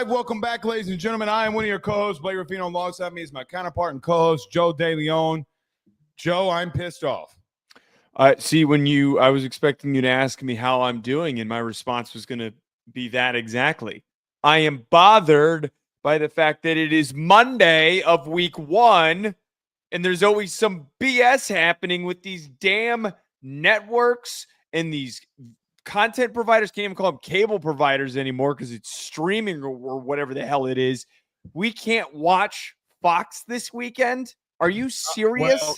live. Welcome back, ladies and gentlemen. I am one of your co-hosts, Blake Ruffino. Alongside me is my counterpart and co-host, Joe DeLeone. Joe, I'm pissed off. See, I was expecting you to ask me how I'm doing, and my response was going to be that exactly. I am bothered by the fact that it is Monday of week 1, and there's always some BS happening with these damn networks and these content providers. Can't even call them cable providers anymore because it's streaming or whatever the hell it is. We can't watch Fox this weekend. Are you serious? Well,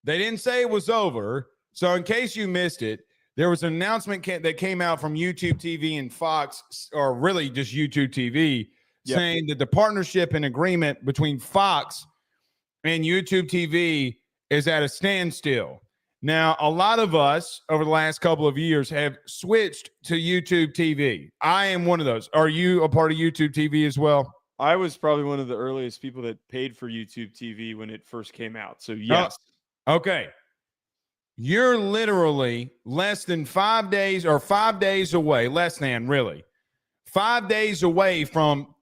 they didn't say it was over. So in case you missed it, there was an announcement that came out from YouTube TV and Fox, or really just YouTube TV, saying that the partnership and agreement between Fox and YouTube TV is at a standstill. Now, a lot of us over the last couple of years have switched to YouTube TV. I am one of those. Are you a part of YouTube TV as well? I was probably one of the earliest people that paid for YouTube TV when it first came out. So, yes. Okay. You're literally less than 5 days or 5 days away, less than really, 5 days away from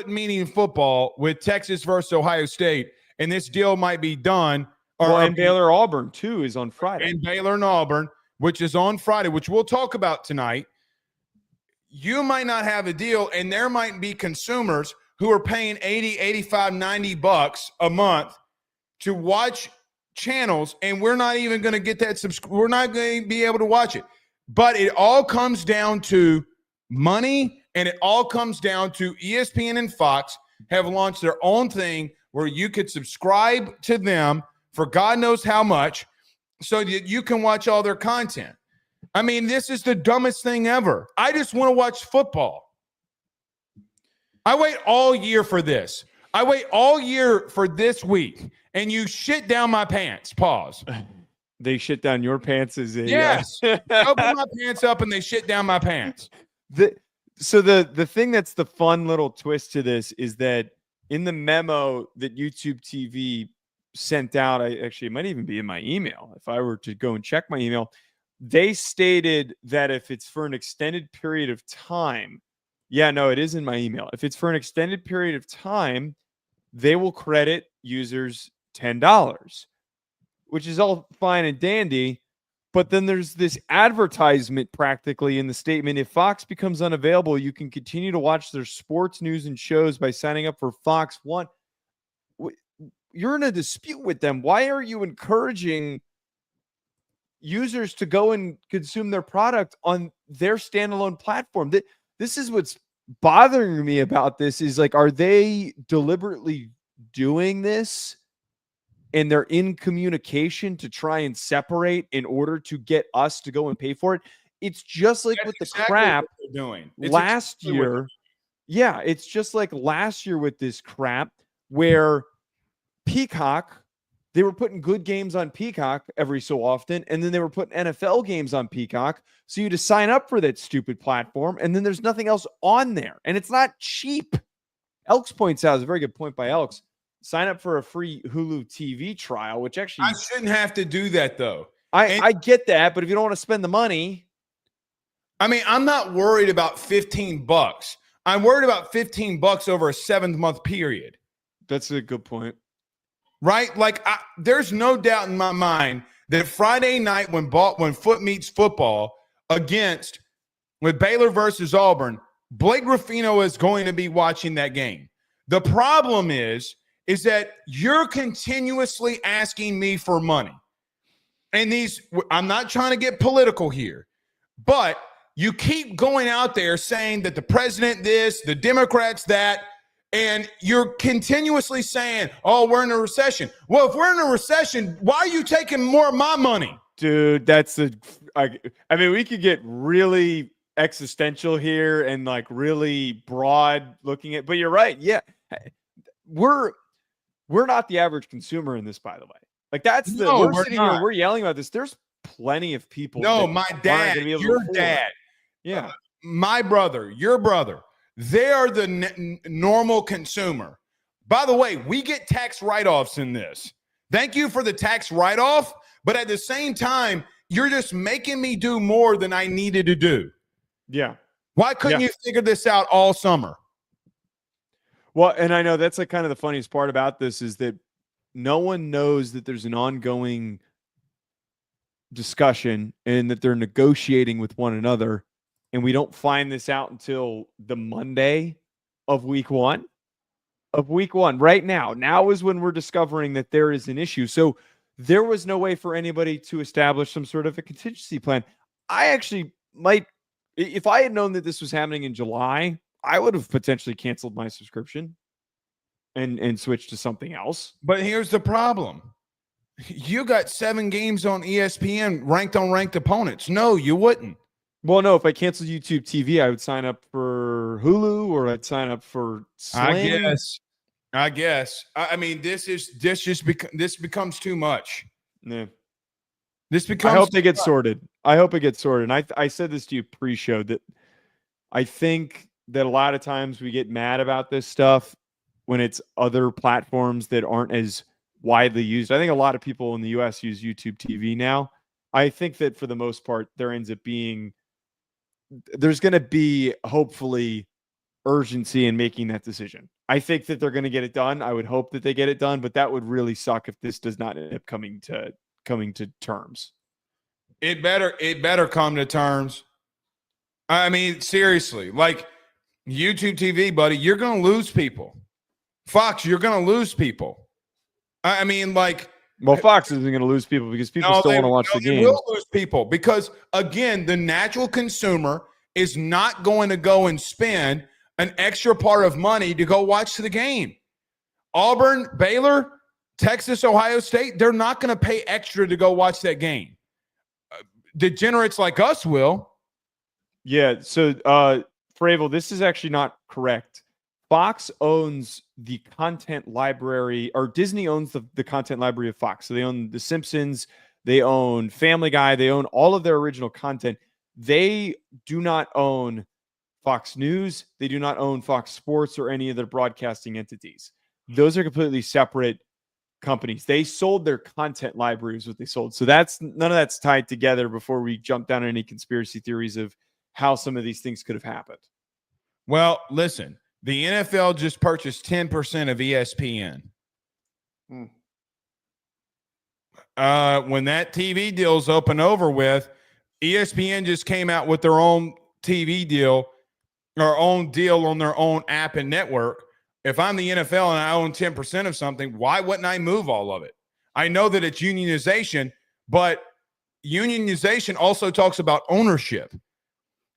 meeting football with Texas versus Ohio State. And this deal might be done. And Baylor Auburn, too, is on Friday. And Baylor and Auburn, which is on Friday, which we'll talk about tonight. You might not have a deal, and there might be consumers who are paying $80, $85, $90 a month to watch channels, and we're not even going to get that we're not going to be able to watch it. But it all comes down to money, and it all comes down to ESPN and Fox have launched their own thing where you could subscribe to them for God knows how much so that you can watch all their content. I mean, this is the dumbest thing ever. I just want to watch football. I wait all year for this. I wait all year for this week, and you shit down my pants. Pause. They shit down your pants as a yes. Open my pants up, and they shit down my pants. So the thing that's the fun little twist to this is that in the memo that YouTube TV sent out, it might even be in my email. If I were to go and check my email, they stated that if it's for an extended period of time, it is in my email. If it's for an extended period of time, they will credit users $10, which is all fine and dandy. But then there's this advertisement practically in the statement. If Fox becomes unavailable, you can continue to watch their sports news and shows by signing up for Fox One. You're in a dispute with them. Why are you encouraging users to go and consume their product on their standalone platform? This is what's bothering me about this is like, are they deliberately doing this and they're in communication to try and separate in order to get us to go and pay for it? It's just like with the crap last year. Yeah, it's just like last year with this crap where Peacock, they were putting good games on Peacock every so often, and then they were putting NFL games on Peacock. So you had to sign up for that stupid platform, and then there's nothing else on there. And it's not cheap. Elks points out, is a very good point by Elks. Sign up for a free Hulu TV trial, which actually... I shouldn't have to do that, though. I get that, but if you don't want to spend the money... I mean, I'm not worried about $15. I'm worried about $15 over a 7-month period. That's a good point. Right? Like, there's no doubt in my mind that Friday night when Foot meets football with Baylor versus Auburn, Blake Ruffino is going to be watching that game. The problem is that you're continuously asking me for money. And I'm not trying to get political here, but you keep going out there saying that the president this, the Democrats that, and you're continuously saying, oh, we're in a recession. Well, if we're in a recession, why are you taking more of my money? Dude, I mean, we could get really existential here and like really broad looking at, but you're right. Yeah. We're not the average consumer in this, by the way. Like we're sitting here, we're yelling about this. There's plenty of people. No, my dad, your dad. Yeah. My brother, your brother. They are the normal consumer. By the way, we get tax write-offs in this. Thank you for the tax write-off, but at the same time, you're just making me do more than I needed to do. Yeah. Why couldn't you figure this out all summer? Well, and I know that's like kind of the funniest part about this is that no one knows that there's an ongoing discussion and that they're negotiating with one another. And we don't find this out until the Monday of week one. Right now is when we're discovering that there is an issue. So there was no way for anybody to establish some sort of a contingency plan. I actually might, if I had known that this was happening in July, I would have potentially canceled my subscription and switched to something else. But here's the problem. You got 7 games on ESPN ranked on ranked opponents. No, you wouldn't. Well, no, if I canceled YouTube TV, I would sign up for Hulu or I'd sign up for Sling. I guess. I mean, this becomes too much. Yeah. This becomes. I hope they get sorted. And I said this to you pre-show that I think that a lot of times we get mad about this stuff when it's other platforms that aren't as widely used. I think a lot of people in the US use YouTube TV now. I think that for the most part, there's going to be hopefully urgency in making that decision. I think that they're going to get it done. I would hope that they get it done, but that would really suck if this does not end up coming to terms. It better come to terms. I mean, seriously, like YouTube TV, buddy, you're going to lose people. Fox, you're going to lose people. I mean, like, well, Fox isn't going to lose people because people still want to watch the game. They will lose people because, again, the natural consumer is not going to go and spend an extra part of money to go watch the game. Auburn, Baylor, Texas, Ohio State, they're not going to pay extra to go watch that game. Degenerates like us will. Yeah, so Fravel, this is actually not correct. Fox owns the content library, or Disney owns the content library of Fox. So they own The Simpsons, they own Family Guy, they own all of their original content. They do not own Fox News. They do not own Fox Sports or any of their broadcasting entities. Those are completely separate companies. They sold their content libraries, what they sold. So none of that's tied together before we jump down any conspiracy theories of how some of these things could have happened. Well, listen, the NFL just purchased 10% of ESPN. When that TV deal's up and over with, ESPN just came out with their own TV deal, or own deal on their own app and network. If I'm the NFL and I own 10% of something, why wouldn't I move all of it? I know that it's unionization, but unionization also talks about ownership.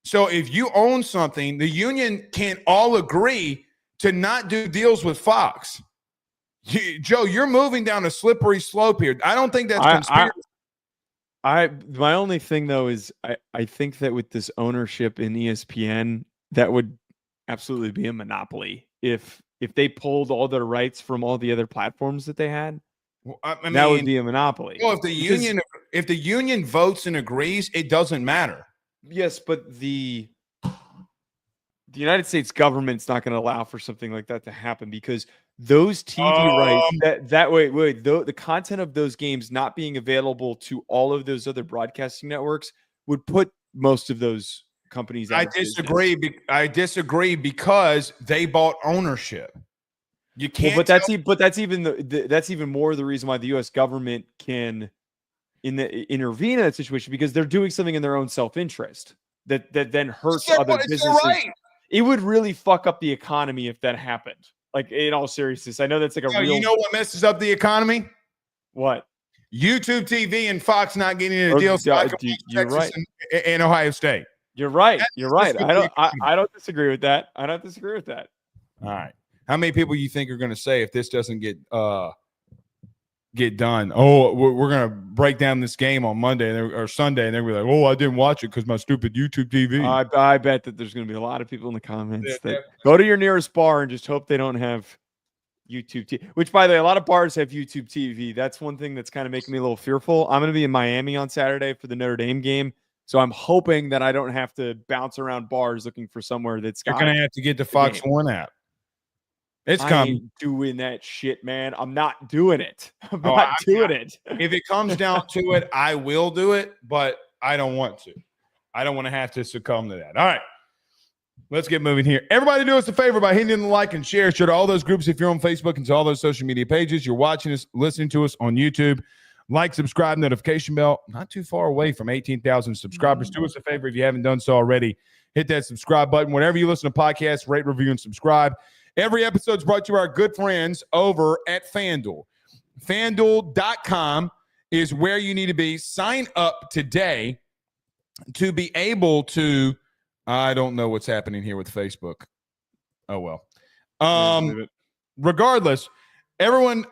So if you own something, the union can all agree to not do deals with Fox. Joe, you're moving down a slippery slope here. I don't think that's conspiracy. My only thing, though, is I think that with this ownership in ESPN, that would absolutely be a monopoly. If they pulled all their rights from all the other platforms that they had, I mean, that would be a monopoly. Well, if the union votes and agrees, it doesn't matter. Yes, but the United States government's not going to allow for something like that to happen because those TV rights, the content of those games not being available to all of those other broadcasting networks would put most of those companies out of business. I disagree because they bought ownership. You can't. Well, but that's even more the reason why the U.S. government can intervene in that situation, because they're doing something in their own self-interest that then hurts other businesses. Right. It would really fuck up the economy if that happened. Like, in all seriousness, I know that's like a real. You know what messes up the economy? What? YouTube TV and Fox not getting into deals. You're right. In Ohio State. You're right. You're right. I don't disagree with that. All right. How many people you think are going to say if this doesn't get done? Oh, we're going to break down this game on Monday or Sunday, and they're going to be like, "Oh, I didn't watch it because my stupid YouTube TV." I bet that there's going to be a lot of people in the comments that go to your nearest bar and just hope they don't have YouTube TV. Which, by the way, a lot of bars have YouTube TV. That's one thing that's kind of making me a little fearful. I'm going to be in Miami on Saturday for the Notre Dame game. So I'm hoping that I don't have to bounce around bars looking for somewhere that's got. You're going to have to get the Fox One app. It's coming. I ain't doing that shit, man. I'm not doing it. I'm not doing it. If it comes down to it, I will do it, but I don't want to. I don't want to have to succumb to that. All right. Let's get moving here. Everybody do us a favor by hitting the like and share to all those groups if you're on Facebook and to all those social media pages. You're watching us, listening to us on YouTube. Like, subscribe, notification bell. Not too far away from 18,000 subscribers. Do us a favor if you haven't done so already. Hit that subscribe button. Whenever you listen to podcasts, rate, review, and subscribe. Every episode is brought to you by our good friends over at FanDuel. FanDuel.com is where you need to be. Sign up today to be able to – I don't know what's happening here with Facebook. Oh, well. Regardless, everyone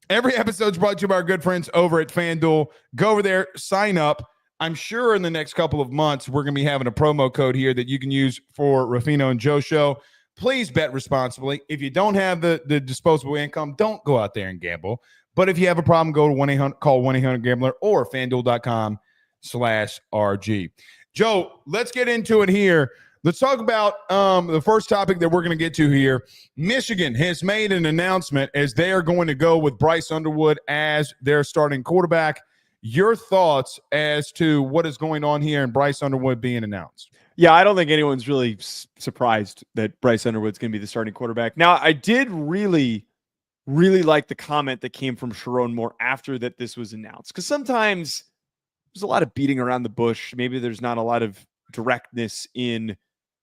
every episode's brought to you by our good friends over at FanDuel. Go over there, sign up. I'm sure in the next couple of months we're going to be having a promo code here that you can use for Ruffino and Joe Show. Please bet responsibly. If you don't have the disposable income, don't go out there and gamble. But if you have a problem, go to 1-800, call 1-800-GAMBLER or FanDuel.com/RG. Joe, let's get into it here. Let's talk about the first topic that we're going to get to here. Michigan has made an announcement as they are going to go with Bryce Underwood as their starting quarterback. Your thoughts as to what is going on here and Bryce Underwood being announced? Yeah, I don't think anyone's really surprised that Bryce Underwood's going to be the starting quarterback. Now, I did really like the comment that came from Sharon Moore after that this was announced, because sometimes there's a lot of beating around the bush. Maybe there's not a lot of directness in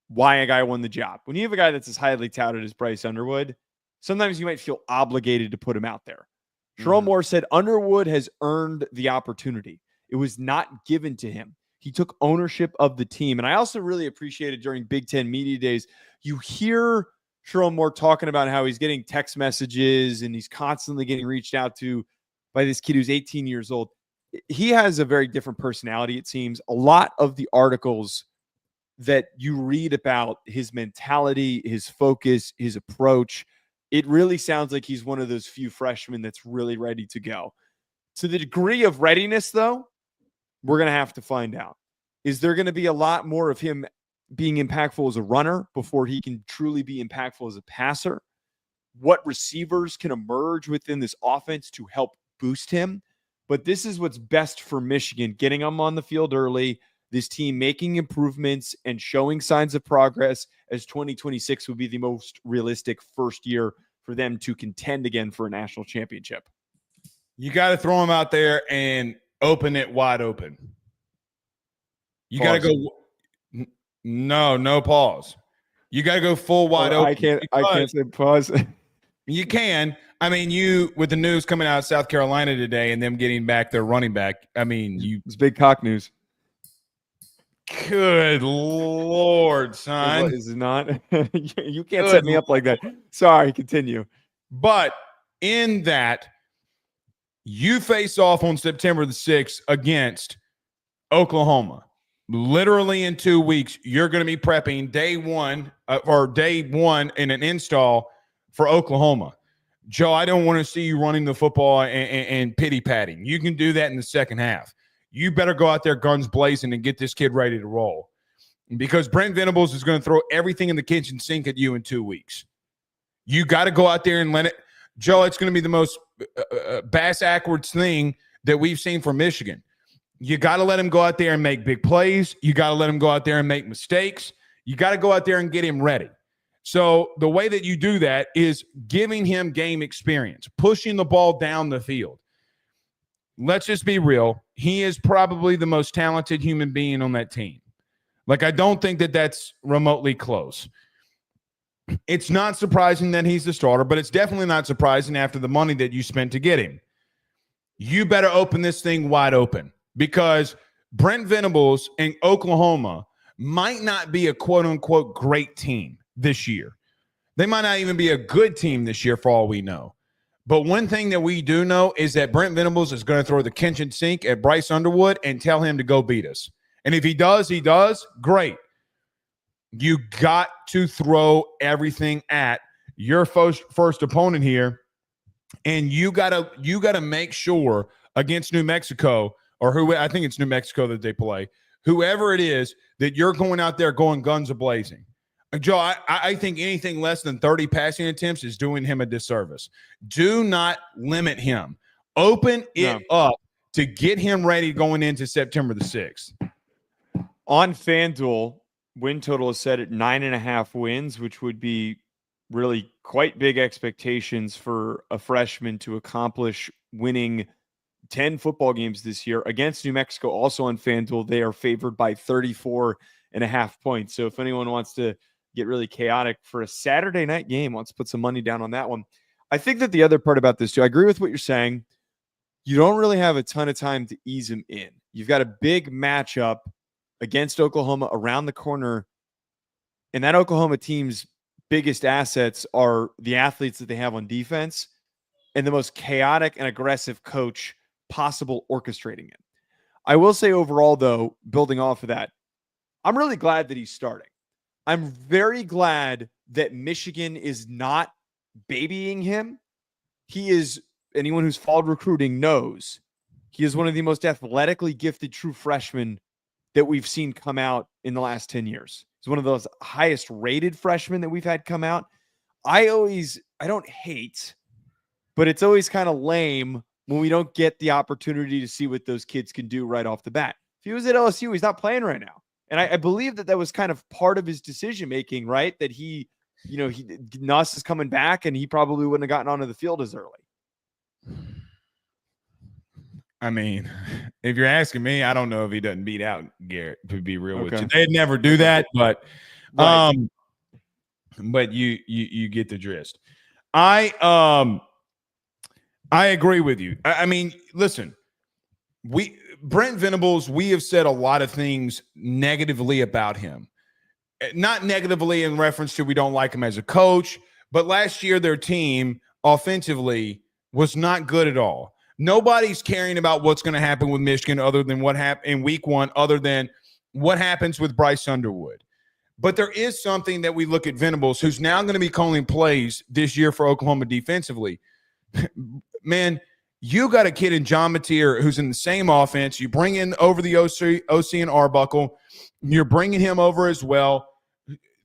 why a guy won the job. When you have a guy that's as highly touted as Bryce Underwood, sometimes you might feel obligated to put him out there. Sharon Moore said Underwood has earned the opportunity. It was not given to him. He took ownership of the team. And I also really appreciated during Big Ten Media Days, you hear Sharon Moore talking about how he's getting text messages and he's constantly getting reached out to by this kid who's 18 years old. He has a very different personality, it seems. A lot of the articles that you read about his mentality, his focus, his approach, it really sounds like he's one of those few freshmen that's really ready to go. To the degree of readiness, though, we're going to have to find out. Is there going to be a lot more of him being impactful as a runner before he can truly be impactful as a passer? What receivers can emerge within this offense to help boost him? But this is what's best for Michigan, getting him on the field early, this team making improvements and showing signs of progress, as 2026 would be the most realistic first year for them to contend again for a national championship. You got to throw him out there and open it wide open. You got to go. No pause. You got to go full wide open. I can't say pause. You can. I mean, you, with the news coming out of South Carolina today and them getting back their running back, I mean, it's big cock news. Good Lord, son. Is it not? You can't set me up like that. Sorry, continue. But in that, you face off on September the 6th against Oklahoma. Literally in 2 weeks, you're going to be prepping day one in an install for Oklahoma. Joe, I don't want to see you running the football and pity-patting. You can do that in the second half. You better go out there guns blazing and get this kid ready to roll, because Brent Venables is going to throw everything in the kitchen sink at you in 2 weeks. You got to go out there and let it. Joe, it's going to be the most bass-ackwards thing that we've seen from Michigan. You got to let him go out there and make big plays. You got to let him go out there and make mistakes. You got to go out there and get him ready. So the way that you do that is giving him game experience, pushing the ball down the field. Let's just be real. He is probably the most talented human being on that team. Like, I don't think that that's remotely close. It's not surprising that he's the starter, but it's definitely not surprising after the money that you spent to get him. You better open this thing wide open, because Brent Venables in Oklahoma might not be a quote-unquote great team this year. They might not even be a good team this year for all we know. But one thing that we do know is that Brent Venables is going to throw the kitchen sink at Bryce Underwood and tell him to go beat us. And if he does, great. You got to throw everything at your first opponent here, and you gotta make sure against New Mexico, or who, I think it's New Mexico that they play, whoever it is, that you're going out there going guns a-blazing. Joe, I think anything less than 30 passing attempts is doing him a disservice. Do not limit him. Open it up to get him ready going into September the 6th. On FanDuel, win total is set at 9.5 wins, which would be really quite big expectations for a freshman to accomplish winning 10 football games this year against New Mexico. Also on FanDuel, they are favored by 34.5 points. So if anyone wants to get really chaotic for a Saturday night game, let's put some money down on that one. I think that the other part about this too, I agree with what you're saying. You don't really have a ton of time to ease him in. You've got a big matchup against Oklahoma around the corner, and that Oklahoma team's biggest assets are the athletes that they have on defense and the most chaotic and aggressive coach possible orchestrating it. I will say overall, though, building off of that, I'm really glad that he's starting. I'm very glad that Michigan is not babying him. He is, anyone who's followed recruiting knows, he is one of the most athletically gifted true freshmen that we've seen come out in the last 10 years. He's one of those highest rated freshmen that we've had come out. I don't hate, but it's always kind of lame when we don't get the opportunity to see what those kids can do right off the bat. If he was at LSU, he's not playing right now. And I believe that was kind of part of his decision-making, right? That Nuss is coming back and he probably wouldn't have gotten onto the field as early. I mean, if you're asking me, I don't know if he doesn't beat out Garrett, to be real with you. They'd never do that, but right. But you get the gist. I agree with you. I mean, listen, Brent Venables, we have said a lot of things negatively about him. Not negatively in reference to we don't like him as a coach, but last year their team offensively was not good at all. Nobody's caring about what's going to happen with Michigan other than what happened in week one, other than what happens with Bryce Underwood. But there is something that we look at Venables, who's now going to be calling plays this year for Oklahoma defensively. Man, you got a kid in John Mateer who's in the same offense. You bring in over the OC and Arbuckle. You're bringing him over as well.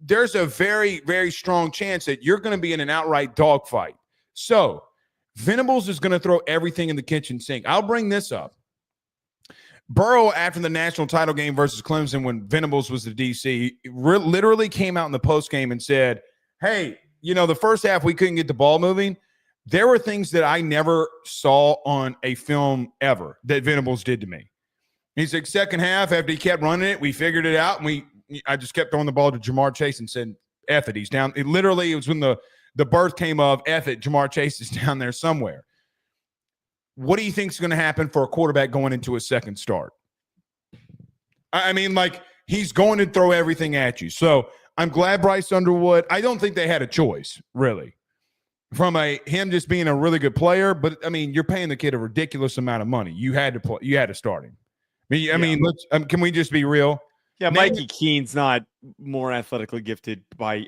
There's a very, very strong chance that you're going to be in an outright dogfight. So Venables is going to throw everything in the kitchen sink. I'll bring this up. Burrow, after the national title game versus Clemson, when Venables was the DC, literally came out in the postgame and said, hey, the first half we couldn't get the ball moving. There were things that I never saw on a film ever that Venables did to me. He's like, second half, after he kept running it, we figured it out, and I just kept throwing the ball to Jamar Chase and said, F it, he's down. It was when the birth came of F it, Jamar Chase is down there somewhere. What do you think is going to happen for a quarterback going into a second start? I mean, he's going to throw everything at you. So I'm glad Bryce Underwood, I don't think they had a choice, really, from him just being a really good player. But, I mean, you're paying the kid a ridiculous amount of money. You had to start him. I mean, can we just be real? Yeah, Mikey Keene's not more athletically gifted by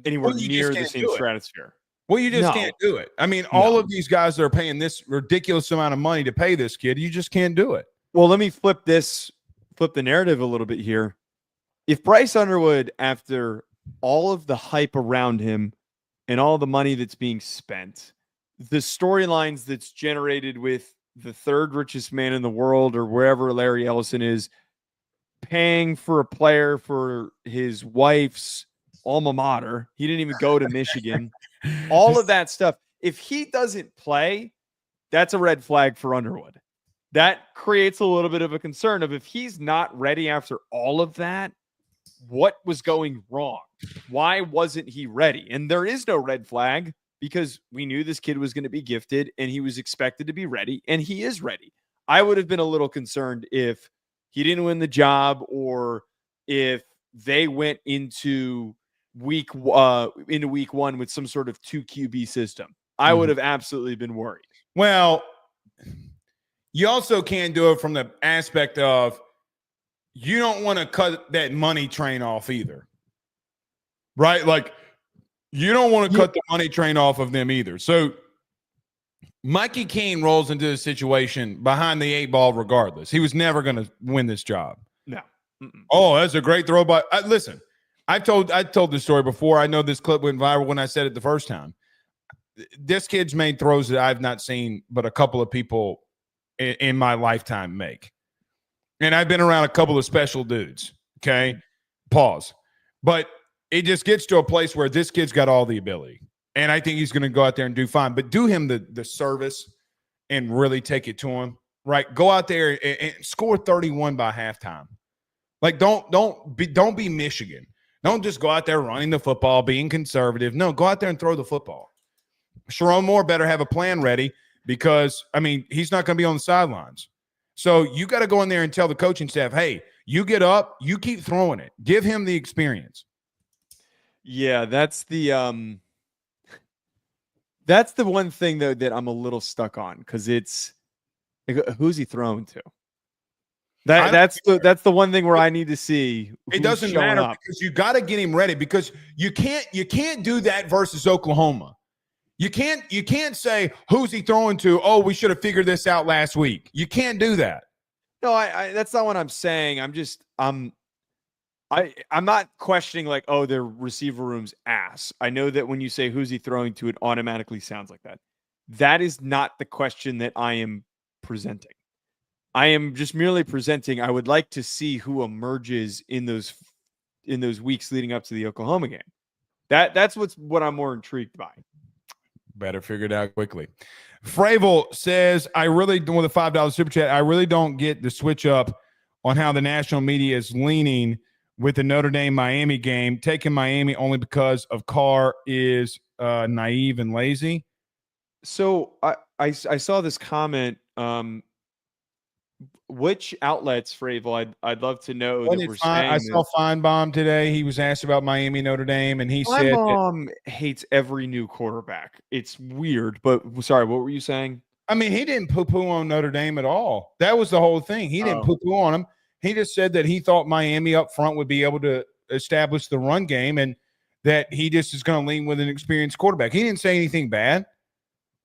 anywhere near the same stratosphere. Well, you just can't do it. I mean, all of these guys that are paying this ridiculous amount of money to pay this kid, you just can't do it. Well, let me flip the narrative a little bit here. If Bryce Underwood, after all of the hype around him and all the money that's being spent, the storylines that's generated with the third richest man in the world or wherever Larry Ellison is, paying for a player for his wife's alma mater. He didn't even go to Michigan. All of that stuff. If he doesn't play, that's a red flag for Underwood. That creates a little bit of a concern of if he's not ready after all of that, what was going wrong? Why wasn't he ready? And there is no red flag because we knew this kid was going to be gifted and he was expected to be ready, and he is ready. I would have been a little concerned if he didn't win the job or if they went into week one with some sort of 2 QB system. I would have absolutely been worried. Well, you also can't do it from the aspect of you don't want to cut that money train off either, right? You don't want to cut the money train off of them either. So Mikey Keene rolls into the situation behind the 8 ball regardless. He was never going to win this job. No. Oh, that's a great throw by. Listen, I told this story before. I know this clip went viral when I said it the first time. This kid's made throws that I've not seen but a couple of people in my lifetime make. And I've been around a couple of special dudes, okay? Pause. But it just gets to a place where this kid's got all the ability. And I think he's going to go out there and do fine. But do him the service and really take it to him. Right? Go out there and score 31 by halftime. Like, don't be Michigan. Don't just go out there running the football, being conservative. No, go out there and throw the football. Sharon Moore better have a plan ready because, I mean, he's not going to be on the sidelines. So you got to go in there and tell the coaching staff, hey, you get up, you keep throwing it. Give him the experience. Yeah, that's the one thing, though, that I'm a little stuck on because it's who's he throwing to? That's the one thing where I need to see. It doesn't matter because you got to get him ready because you can't do that versus Oklahoma. You can't say who's he throwing to. Oh, we should have figured this out last week. You can't do that. No, I that's not what I'm saying. I'm not questioning like, oh, their receiver room's ass. I know that when you say who's he throwing to, it automatically sounds like that. That is not the question that I am presenting. I am just merely presenting. I would like to see who emerges in those weeks leading up to the Oklahoma game. That's what I'm more intrigued by. Better figure it out quickly. Fravel says, I really, with a $5 super chat, I really don't get the switch up on how the national media is leaning with the Notre Dame-Miami game. Taking Miami only because of Carr is naive and lazy. So I saw this comment. Which outlets, Fravel? I'd love to know. That we're saying I saw Feinbaum today. He was asked about Miami, Notre Dame, and he said Feinbaum hates every new quarterback. It's weird, but sorry, what were you saying? I mean, he didn't poo-poo on Notre Dame at all. That was the whole thing. He didn't poo-poo on him. He just said that he thought Miami up front would be able to establish the run game and that he just is going to lean with an experienced quarterback. He didn't say anything bad.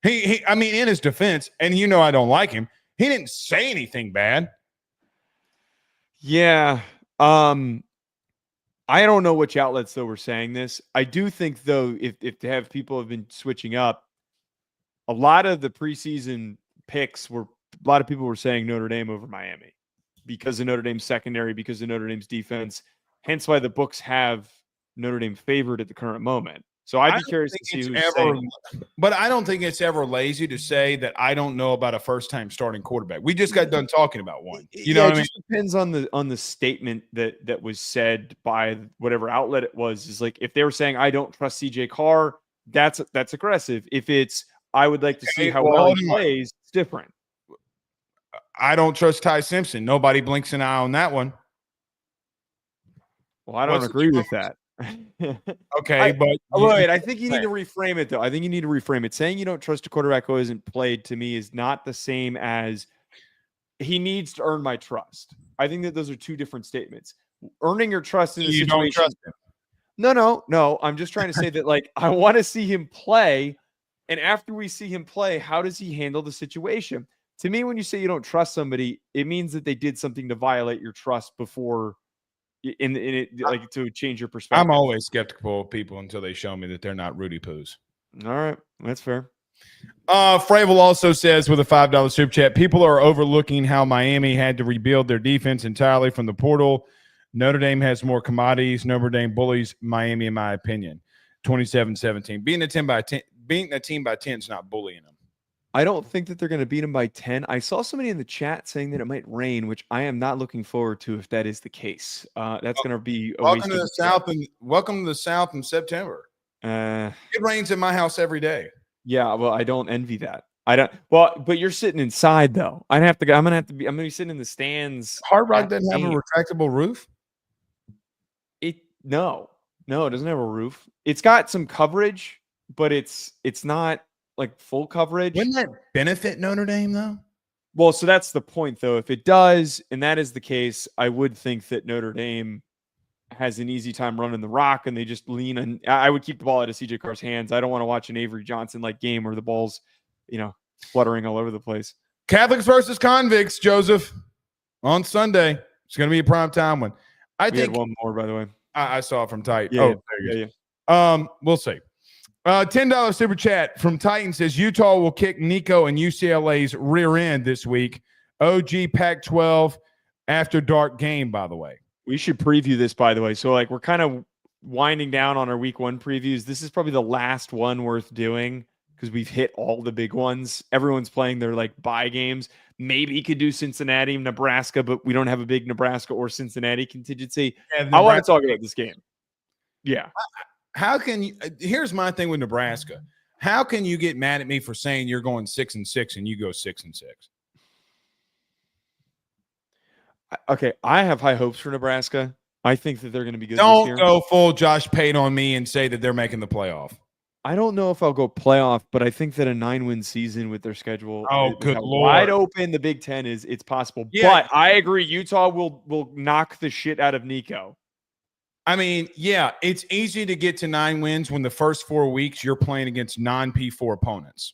I mean, in his defense, and you know I don't like him, he didn't say anything bad. Yeah. I don't know which outlets, though, were saying this. I do think, though, if to have people have been switching up, a lot of the preseason picks a lot of people were saying Notre Dame over Miami because of Notre Dame's secondary, because of Notre Dame's defense. Hence why the books have Notre Dame favored at the current moment. So I'd be curious to see who's saying. But I don't think it's ever lazy to say that I don't know about a first-time starting quarterback. We just got done talking about one. You know what I mean? It just depends on the statement that was said by whatever outlet it was. Is like if they were saying I don't trust CJ Carr, that's aggressive. If it's I would like to see how well he plays, it's different. I don't trust Ty Simpson. Nobody blinks an eye on that one. Well, I don't agree with that. Okay, but wait, I think you need to reframe it, though. I think you need to reframe it. Saying you don't trust a quarterback who hasn't played to me is not the same as he needs to earn my trust. I think that those are two different statements. Earning your trust in a situation. Don't trust him. No. I'm just trying to say that, like, I want to see him play, and after we see him play, how does he handle the situation? To me, when you say you don't trust somebody, it means that they did something to violate your trust before. In it, like to change your perspective. I'm always skeptical of people until they show me that they're not Rudy Poos. All right, that's fair. Fravel also says with a $5 super chat, people are overlooking how Miami had to rebuild their defense entirely from the portal. Notre Dame has more commodities. Notre Dame bullies Miami, in my opinion. 27-17. Beating a team by 10 is not bullying them. I don't think that they're going to beat them by 10. I saw somebody in the chat saying that it might rain, which I am not looking forward to if that is the case. That's going to be a welcome to the South and welcome to the South in September. It rains in my house every day. Yeah, well, I don't envy that. I don't. Well, but you're sitting inside though. I'm gonna be sitting in the stands. Hard Rock doesn't have a retractable roof. No, it doesn't have a roof. It's got some coverage, but it's not like full coverage. Wouldn't that benefit Notre Dame though? Well, so that's the point though. If it does, and that is the case, I would think that Notre Dame has an easy time running the rock and they just lean and I would keep the ball out of CJ Carr's hands. I don't want to watch an Avery Johnson like game where the ball's, fluttering all over the place. Catholics versus convicts, Joseph, on Sunday. It's going to be a prime time one. We had one more, by the way. I saw it from Titan. Yeah. We'll see. $10 super chat from Titan says Utah will kick Nico and UCLA's rear end this week. OG Pac-12 after dark game, by the way. We should preview this, by the way. So, like, we're kind of winding down on our week 1 previews. This is probably the last one worth doing because we've hit all the big ones. Everyone's playing their like bye games. Maybe you could do Cincinnati, Nebraska, but we don't have a big Nebraska or Cincinnati contingency. I want to talk about this game. Yeah. How can you? Here's my thing with Nebraska. How can you get mad at me for saying you're going 6-6 and you go 6-6? Okay, I have high hopes for Nebraska. I think that they're going to be good this year. Don't go full Josh Pate on me and say that they're making the playoff. I don't know if I'll go playoff, but I think that a 9-win season with their schedule, good Lord, wide open the Big Ten is, it's possible. Yeah. But I agree, Utah will knock the shit out of Nico. I mean, yeah, it's easy to get to 9 wins when the first 4 weeks you're playing against non-P4 opponents.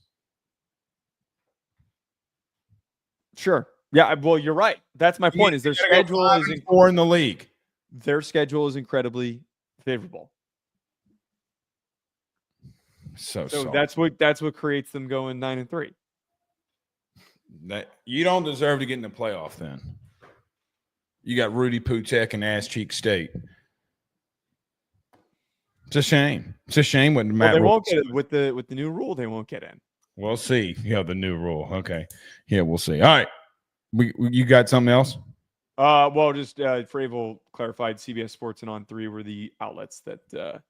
Sure. Yeah, well, you're right. That's my point. Is their schedule is 4 in the league. Their schedule is incredibly favorable. So that's what creates them going 9-3. That you don't deserve to get in the playoff. Then you got Rudy Putek and Ass Cheek State. It's a shame. It's a shame when Matt. They won't get it with the new rule. They won't get in. We'll see. Yeah, the new rule. Okay. Yeah, we'll see. All right. You got something else? Well, just Fravel clarified CBS Sports and On3 were the outlets that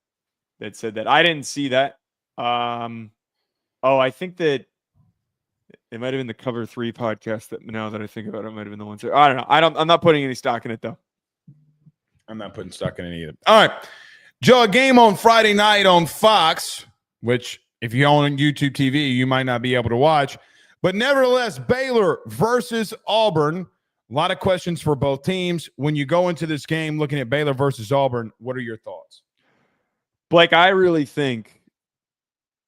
said that. I didn't see that. I think that it might have been the Cover 3 podcast that now that I think about it, might have been the ones that, I don't know. I'm not putting any stock in it though. I'm not putting stock in it either. All right. Joe, a game on Friday night on Fox, which if you own YouTube TV, you might not be able to watch. But nevertheless, Baylor versus Auburn. A lot of questions for both teams. When you go into this game looking at Baylor versus Auburn, what are your thoughts? Blake, I really think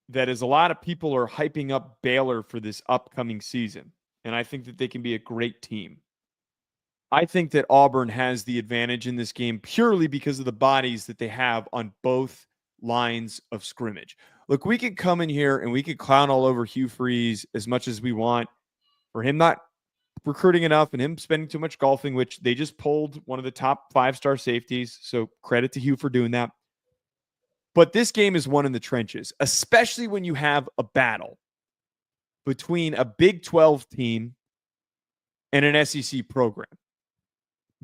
that as a lot of people are hyping up Baylor for this upcoming season, and I think that they can be a great team. I think that Auburn has the advantage in this game purely because of the bodies that they have on both lines of scrimmage. Look, we could come in here and we could clown all over Hugh Freeze as much as we want for him not recruiting enough and him spending too much golfing, which they just pulled one of the top 5-star safeties. So credit to Hugh for doing that. But this game is won in the trenches, especially when you have a battle between a Big 12 team and an SEC program.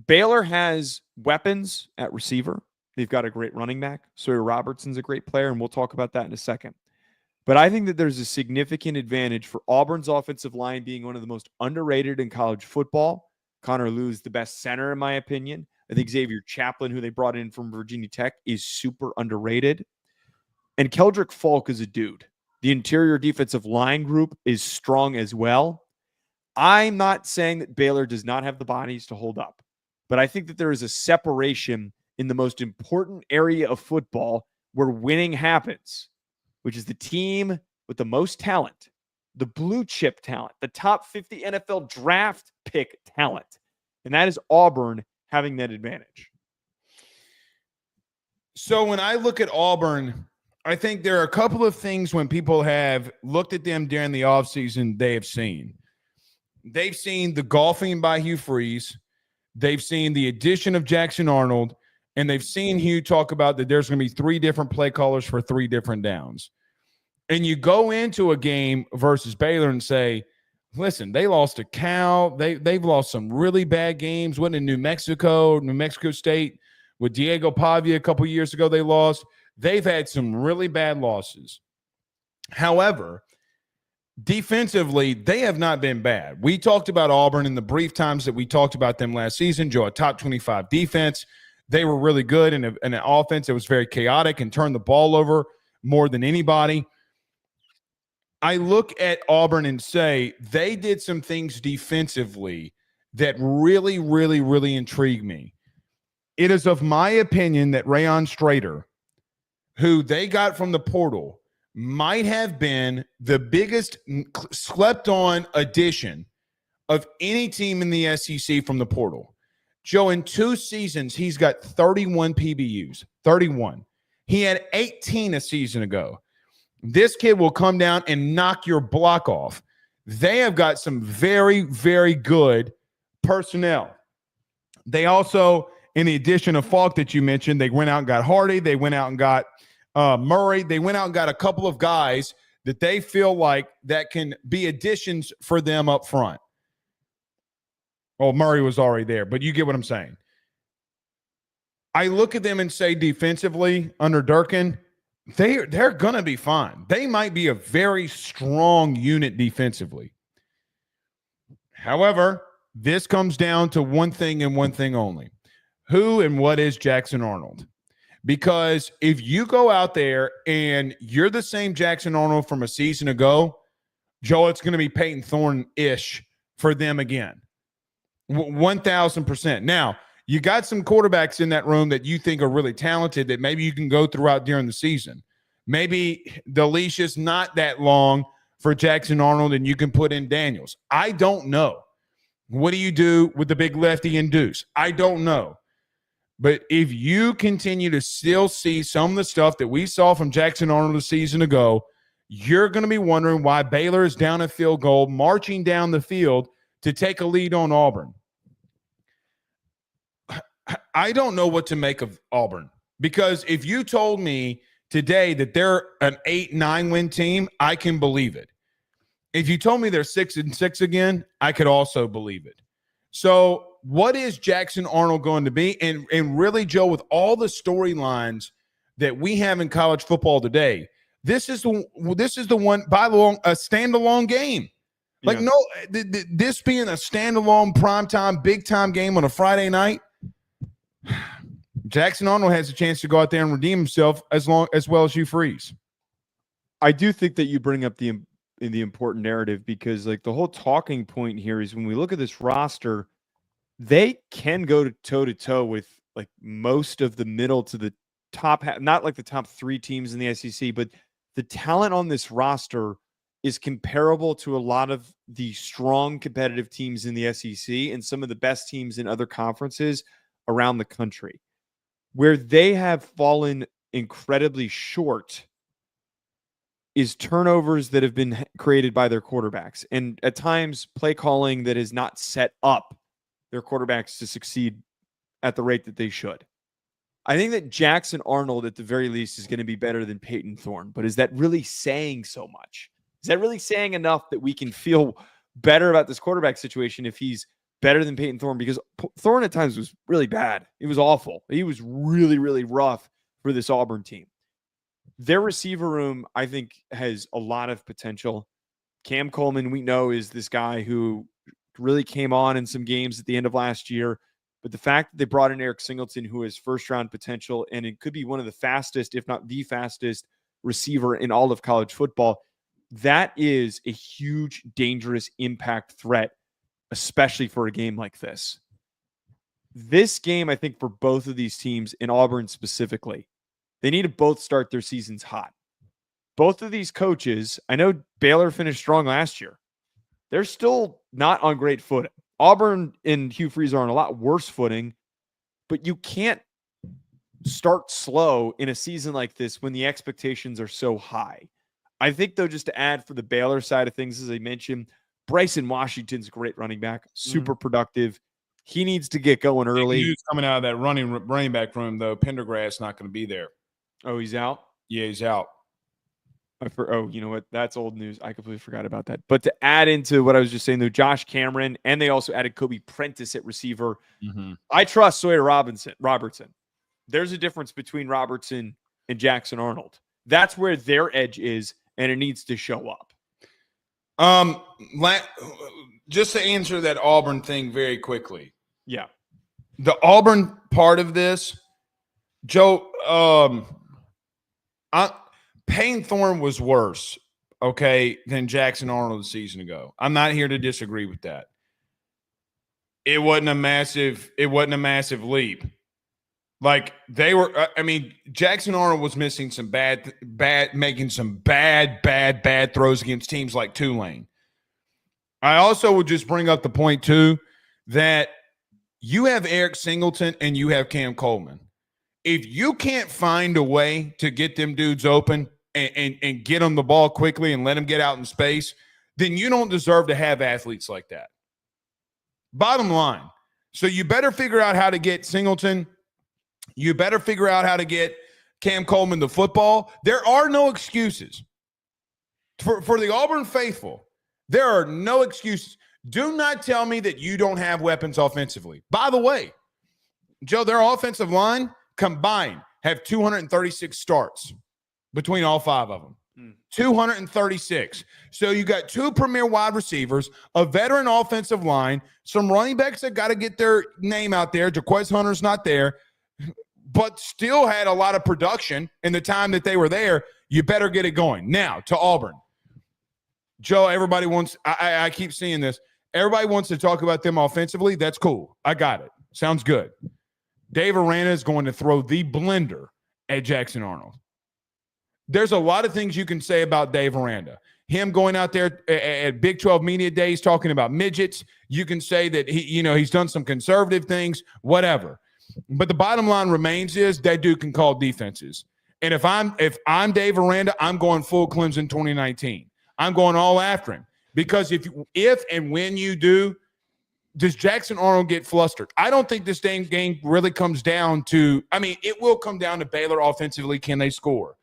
Baylor has weapons at receiver. They've got a great running back. Sawyer Robertson's a great player, and we'll talk about that in a second. But I think that there's a significant advantage for Auburn's offensive line being one of the most underrated in college football. Connor Lew's the best center, in my opinion. I think Xavier Chaplin, who they brought in from Virginia Tech, is super underrated. And Keldrick Falk is a dude. The interior defensive line group is strong as well. I'm not saying that Baylor does not have the bodies to hold up, but I think that there is a separation in the most important area of football where winning happens, which is the team with the most talent, the blue chip talent, the top 50 NFL draft pick talent. And that is Auburn having that advantage. So when I look at Auburn, I think there are a couple of things when people have looked at them during the offseason they have seen. They've seen the golfing by Hugh Freeze. They've seen the addition of Jackson Arnold. And they've seen Hugh talk about that there's going to be 3 different play callers for 3 different downs. And you go into a game versus Baylor and say, listen, they lost to Cal. They've lost some really bad games. Went in New Mexico State with Diego Pavia a couple years ago they lost. They've had some really bad losses. However, defensively, they have not been bad. We talked about Auburn in the brief times that we talked about them last season. Joe, a top 25 defense. They were really good in an offense that was very chaotic and turned the ball over more than anybody. I look at Auburn and say they did some things defensively that really, really, really intrigue me. It is of my opinion that Rayon Strader, who they got from the portal, might have been the biggest slept-on addition of any team in the SEC from the portal. Joe, in 2 seasons, he's got 31 PBUs, 31. He had 18 a season ago. This kid will come down and knock your block off. They have got some very, very good personnel. They also, in the addition of Falk that you mentioned, they went out and got Hardy. They went out and got Murray. They went out and got a couple of guys that they feel like that can be additions for them up front. Well, Murray was already there, but you get what I'm saying. I look at them and say defensively under Durkin, they're going to be fine. They might be a very strong unit defensively. However, this comes down to one thing and one thing only. Who and what is Jackson Arnold? Because if you go out there and you're the same Jackson Arnold from a season ago, Joe, it's going to be Peyton Thorne-ish for them again. 1,000%. Now, you got some quarterbacks in that room that you think are really talented that maybe you can go throughout during the season. Maybe the leash is not that long for Jackson Arnold and you can put in Daniels. I don't know. What do you do with the big lefty and Deuce? I don't know. But if you continue to still see some of the stuff that we saw from Jackson Arnold a season ago, you're going to be wondering why Baylor is down a field goal, marching down the field to take a lead on Auburn. I don't know what to make of Auburn, because if you told me today that they're an 8-9 win team, I can believe it. If you told me they're 6-6 again, I could also believe it. So what is Jackson Arnold going to be? And really, Joe, with all the storylines that we have in college football today, this is the one by long a standalone game. Like, yeah. No, this being a standalone primetime, big-time game on a Friday night, Jackson Arnold has a chance to go out there and redeem himself as well as Hugh Freeze. I do think that you bring up the important narrative, because like the whole talking point here is when we look at this roster, they can go toe-to-toe with like most of the middle to the top, not like the top 3 teams in the SEC, but the talent on this roster is comparable to a lot of the strong competitive teams in the SEC and some of the best teams in other conferences around the country. Where they have fallen incredibly short is turnovers that have been created by their quarterbacks, and at times play calling that has not set up their quarterbacks to succeed at the rate that they should. I think that Jackson Arnold, at the very least, is going to be better than Peyton Thorne, but is that really saying so much? Is that really saying enough that we can feel better about this quarterback situation if he's better than Peyton Thorne? Because Thorne at times was really bad. He was awful. He was really, really rough for this Auburn team. Their receiver room, I think, has a lot of potential. Cam Coleman, we know, is this guy who really came on in some games at the end of last year. But the fact that they brought in Eric Singleton, who has first-round potential, and it could be one of the fastest, if not the fastest, receiver in all of college football, that is a huge, dangerous impact threat, especially for a game like this. This game, I think, for both of these teams, in Auburn specifically, they need to both start their seasons hot. Both of these coaches, I know Baylor finished strong last year. They're still not on great footing. Auburn and Hugh Freeze are on a lot worse footing, but you can't start slow in a season like this when the expectations are so high. I think, though, just to add for the Baylor side of things, as I mentioned, Bryson Washington's a great running back, super productive. He needs to get going early. He's coming out of that running back room, though. Pendergrass not going to be there. Oh, he's out? Yeah, he's out. You know what? That's old news. I completely forgot about that. But to add into what I was just saying, though, Josh Cameron, and they also added Kobe Prentice at receiver. Mm-hmm. I trust Sawyer Robertson. There's a difference between Robertson and Jackson Arnold. That's where their edge is, and it needs to show up. Just to answer that Auburn thing very quickly. Yeah. The Auburn part of this, Joe, Payne Thorne was worse, okay, than Jackson Arnold a season ago. I'm not here to disagree with that. It wasn't a massive leap. Like they were, Jackson Arnold was missing some making some bad throws against teams like Tulane. I also would just bring up the point too that you have Eric Singleton and you have Cam Coleman. If you can't find a way to get them dudes open and get them the ball quickly and let them get out in space, then you don't deserve to have athletes like that. Bottom line, So you better figure out how to get Singleton. You better figure out how to get Cam Coleman the football. There are no excuses. For the Auburn faithful, there are no excuses. Do not tell me that you don't have weapons offensively. By the way, Joe, their offensive line combined have 236 starts between all 5 of them. 236. So you got 2 premier wide receivers, a veteran offensive line, some running backs that got to get their name out there. Jaquez Hunter's not there, but still had a lot of production in the time that they were there. You better get it going. Now, to Auburn. Joe, everybody wants – I keep seeing this. Everybody wants to talk about them offensively. That's cool. I got it. Sounds good. Dave Aranda is going to throw the blender at Jackson Arnold. There's a lot of things you can say about Dave Aranda. Him going out there at Big 12 Media Days talking about midgets. You can say that he's done some conservative things, whatever. But the bottom line remains is that dude can call defenses. And if I'm Dave Aranda, I'm going full Clemson 2019. I'm going all after him. Because if and when you do, does Jackson Arnold get flustered? I don't think this game really comes down to – it will come down to Baylor offensively. Can they score?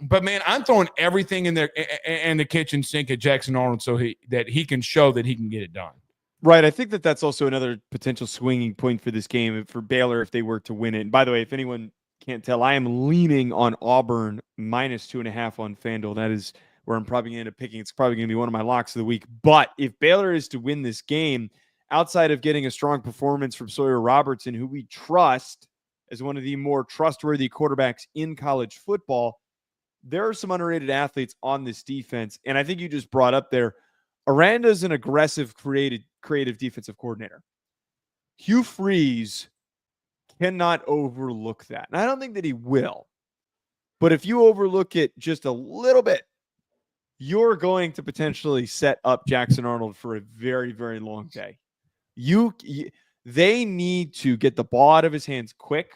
But, man, I'm throwing everything in there and the kitchen sink at Jackson Arnold so that he can show that he can get it done. Right. I think that's also another potential swinging point for this game for Baylor if they were to win it. And by the way, if anyone can't tell, I am leaning on Auburn -2.5 on FanDuel. That is where I'm probably going to end up picking. It's probably going to be one of my locks of the week. But if Baylor is to win this game, outside of getting a strong performance from Sawyer Robertson, who we trust as one of the more trustworthy quarterbacks in college football, there are some underrated athletes on this defense. And I think you just brought up there, Aranda is an aggressive, creative defensive coordinator. Hugh Freeze cannot overlook that. And I don't think that he will. But if you overlook it just a little bit, you're going to potentially set up Jackson Arnold for a very, very long day. They need to get the ball out of his hands quick.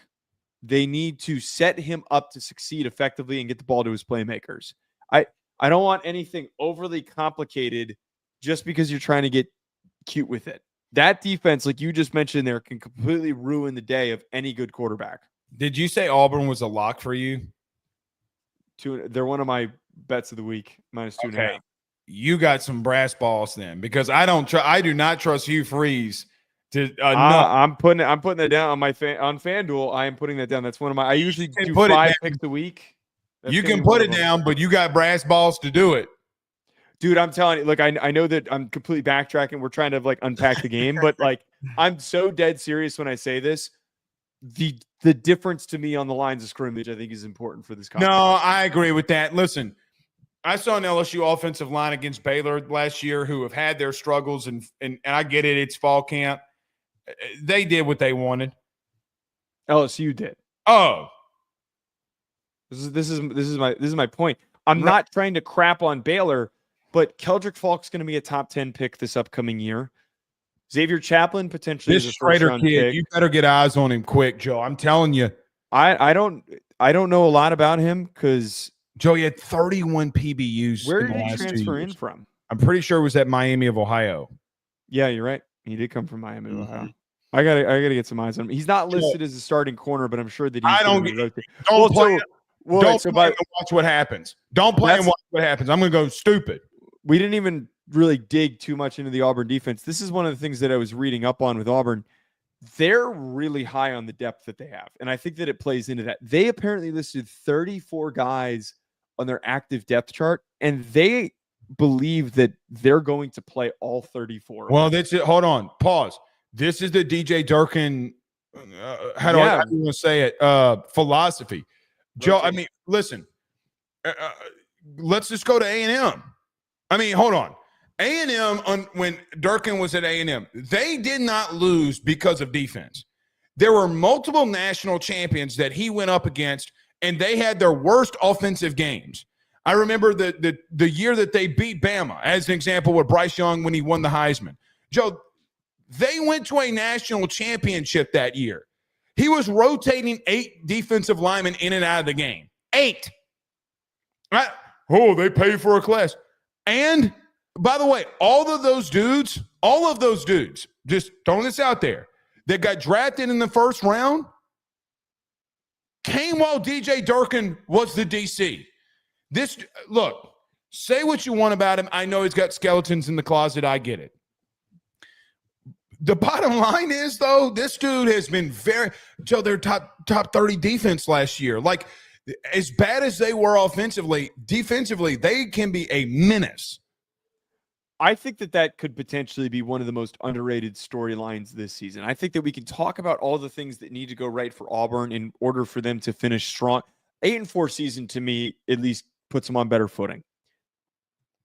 They need to set him up to succeed effectively and get the ball to his playmakers. I don't want anything overly complicated just because you're trying to get cute with it. That defense, like you just mentioned there, can completely ruin the day of any good quarterback. Did you say Auburn was a lock for you? They're one of my bets of the week, -2.5. You got some brass balls then, because I do not trust Hugh Freeze to. I'm putting that down on on FanDuel. I am putting that down. That's one of my. I usually do 5 picks a week. You can put it down, but you got brass balls to do it. Dude, I'm telling you, look, I know that I'm completely backtracking. We're trying to unpack the game, but I'm so dead serious when I say this. The difference to me on the lines of scrimmage, I think, is important for this conference. No, I agree with that. Listen, I saw an LSU offensive line against Baylor last year who have had their struggles, and I get it. It's fall camp. They did what they wanted. LSU did. Oh, this is my point. I'm not trying to crap on Baylor, but Keldrick Falk's going to be a top 10 pick this upcoming year. Xavier Chaplin potentially this Schrader kid. Pick. You better get eyes on him quick, Joe. I'm telling you. I don't know a lot about him because Joe, he had 31 PBUs. Where did he transfer in from? I'm pretty sure it was at Miami of Ohio. Yeah, you're right. He did come from Miami of Ohio. I gotta get some eyes on him. He's not listed as a starting corner, but I'm sure that he's don't play and watch what happens. Don't play and watch what happens. I'm gonna go stupid. We didn't even really dig too much into the Auburn defense. This is one of the things that I was reading up on with Auburn. They're really high on the depth that they have, and I think that it plays into that. They apparently listed 34 guys on their active depth chart, and they believe that they're going to play all 34. Well, that's it. Hold on. Pause. This is the DJ Durkin, how do you want to say it, philosophy. Joe, listen, let's just go to A&M. Hold on. A&M, when Durkin was at A&M, they did not lose because of defense. There were multiple national champions that he went up against, and they had their worst offensive games. I remember the year that they beat Bama, as an example, with Bryce Young when he won the Heisman. Joe, they went to a national championship that year. He was rotating 8 defensive linemen in and out of the game. 8. They pay for a class. And, by the way, all of those dudes, just throwing this out there, that got drafted in the first round came while DJ Durkin was the DC. Look, say what you want about him. I know he's got skeletons in the closet. I get it. The bottom line is, though, this dude has been Joe, their top 30 defense last year. Like, as bad as they were offensively, defensively, they can be a menace. I think that could potentially be one of the most underrated storylines this season. I think that we can talk about all the things that need to go right for Auburn in order for them to finish strong. 8-4 season, to me, at least puts them on better footing.